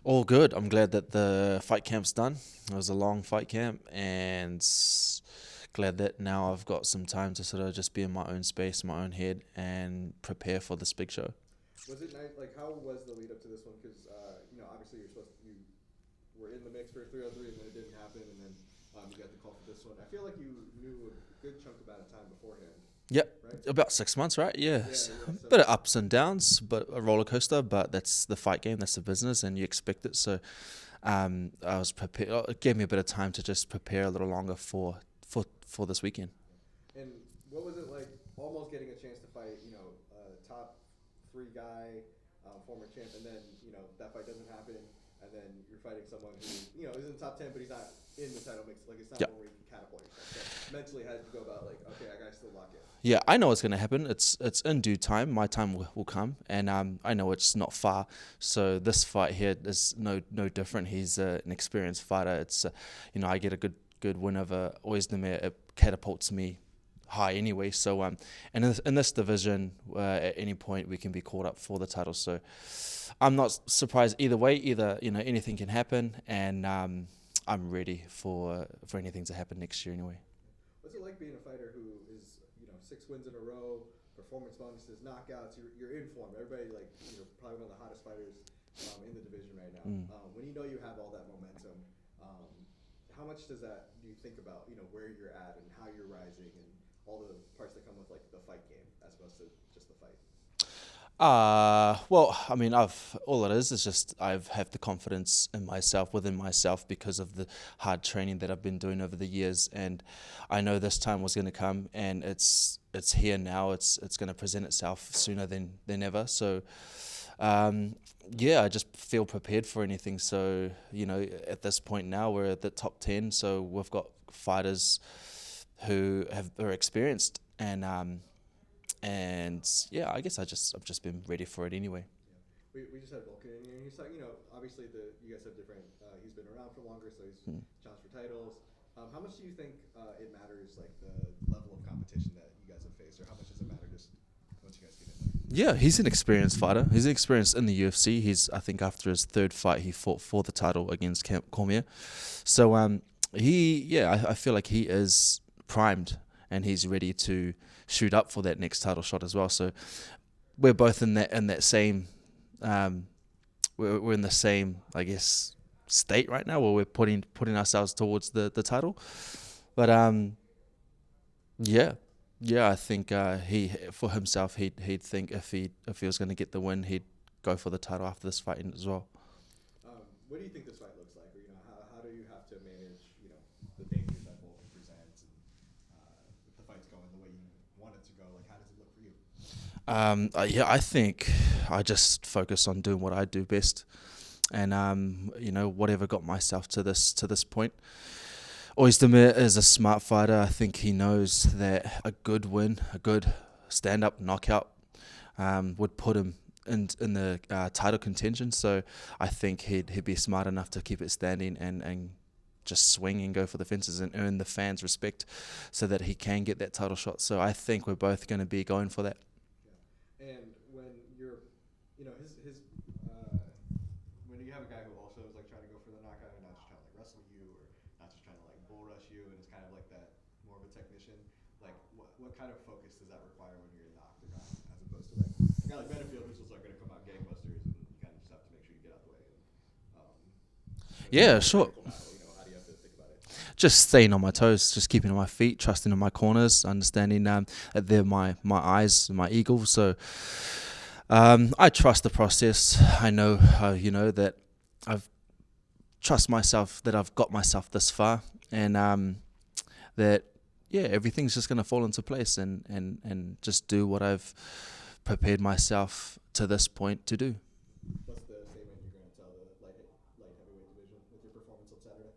All good. I'm glad that the fight camp's done. It was a long fight camp, and glad that now I've got some time to sort of just be in my own space, my own head, and prepare for this big show. Was it nice? Like, how was the lead up to this one? Because obviously you were in the mix for 303, and then it didn't happen, and then you got the call for this one. I feel like you knew a good chunk amount of time beforehand, Yep, right? about 6 months, right? Yeah, Yeah. a So bit of ups and downs, but a roller coaster. But that's the fight game. That's the business, and you expect it. So, I was prepared. It gave me a bit of time to just prepare a little longer for this weekend. And what was it like almost getting a chance to fight, top three guy, former champ, and then, that fight doesn't happen, and then you're fighting someone who, is in the top 10, but he's not in the title mix. Like, it's not Yeah. one where you can catapult yourself. So mentally, how did you go about, like, okay, I gotta still lock in? Yeah, I know what's going to happen. It's in due time. My time will come, and I know it's not far. So this fight here is no different. He's an experienced fighter. It's I get a good win over Oizdemir. It catapults me high anyway. So and in this division, at any point we can be called up for the title. So I'm not surprised either way. Either anything can happen, and I'm ready for anything to happen next year anyway. What's it like being a fighter who is, 6 wins in a row, performance bonuses, knockouts? You're in form. Everybody, like, probably one of the hottest fighters in the division right now. Mm. When you know you have all that momentum, um, how much does that do you think about, where you're at and how you're rising and all the parts that come with, like, the fight game as opposed to just the fight? Well, I mean, I've all it is just I've have the confidence in myself within myself because of the hard training that I've been doing over the years, and I know this time was going to come, and it's here now. It's going to present itself sooner than ever. So, yeah, I just feel prepared for anything. So, at this point now we're at the top 10, so we've got fighters who are experienced, and yeah, I guess I've just been ready for it anyway. Yeah, we just had Vulcan in here, and he's talking. Obviously you guys have different. He's been around for longer, so he's Hmm. challenged for titles. How much do you think it matters, like the level of competition that you guys have faced, or how much does it matter just once you guys get in there? Yeah, he's an experienced fighter. He's experienced in the UFC. I think after his third fight, he fought for the title against Cormier. So I feel like he is primed and he's ready to shoot up for that next title shot as well. So we're both in that same um, we're in the same, I guess, state right now where we're putting ourselves towards the title. But yeah, yeah, I think he for himself he'd think if he was going to get the win, he'd go for the title after this fight as well. What do you think this fight looks like, or how do you have to manage, the dangers that Vulcan presents, and if the fight's going the way you want it to go, like how does it look for you? Yeah, I think I just focus on doing what I do best, and whatever got myself to this point. Oizdemir is a smart fighter. I think he knows that a good win, a good stand-up knockout, would put him in the title contention. So I think he'd be smart enough to keep it standing and just swing and go for the fences and earn the fans' respect, so that he can get that title shot. So I think we're both going to be going for that. Yeah. And when you're, his when you have a guy who also is like trying to go for the knockout and not just trying to like wrestle you or not just trying to like bull rush you and it's kind of like that more of a technician, like what kind of focus does that require when you're in the octagon as opposed to like a guy like Benefield who's just like going to come out gangbusters and you kind of just have to make sure you get out of the way. And when it's Yeah, more of a sure. technical battle, how do you have to think about it? Just staying on my toes, just keeping on my feet, trusting in my corners, understanding that they're my eyes, my eagles. So I trust the process. I know, that I've trust myself that I've got myself this far, and that yeah, everything's just gonna fall into place, and just do what I've prepared myself to this point to do. What's the statement you're going to tell the light heavyweight division with your performance on Saturday?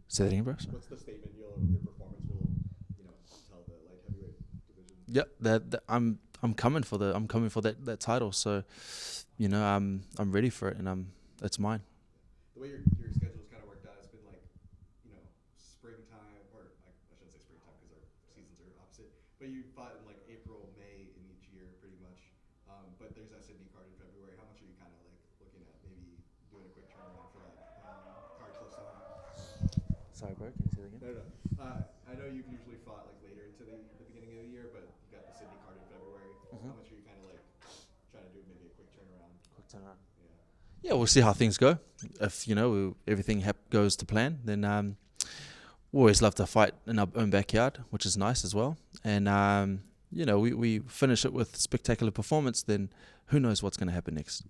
Say that again, bro. What's the statement your performance will, tell the light heavyweight division? Yep, that I'm coming for that title. So, I'm ready for it, and it's mine. The way your schedule's kind of worked out, it's been like, springtime, or I shouldn't say springtime because our seasons are opposite. But you fought in like April, May in each year, pretty much. But there's that Sydney card in February. How much are you kind of like looking at maybe doing a quick turnaround for that card close to home. Sorry, bro. Can you say that again? No, no. I know you've usually fought like later into the beginning of the year, but you got the Sydney card in February. How much are you kind of like trying to do maybe a quick turnaround? Quick turnaround. Yeah. Yeah, we'll see how things go. If everything goes to plan, then we always love to fight in our own backyard, which is nice as well. And we finish it with spectacular performance. Then who knows what's going to happen next?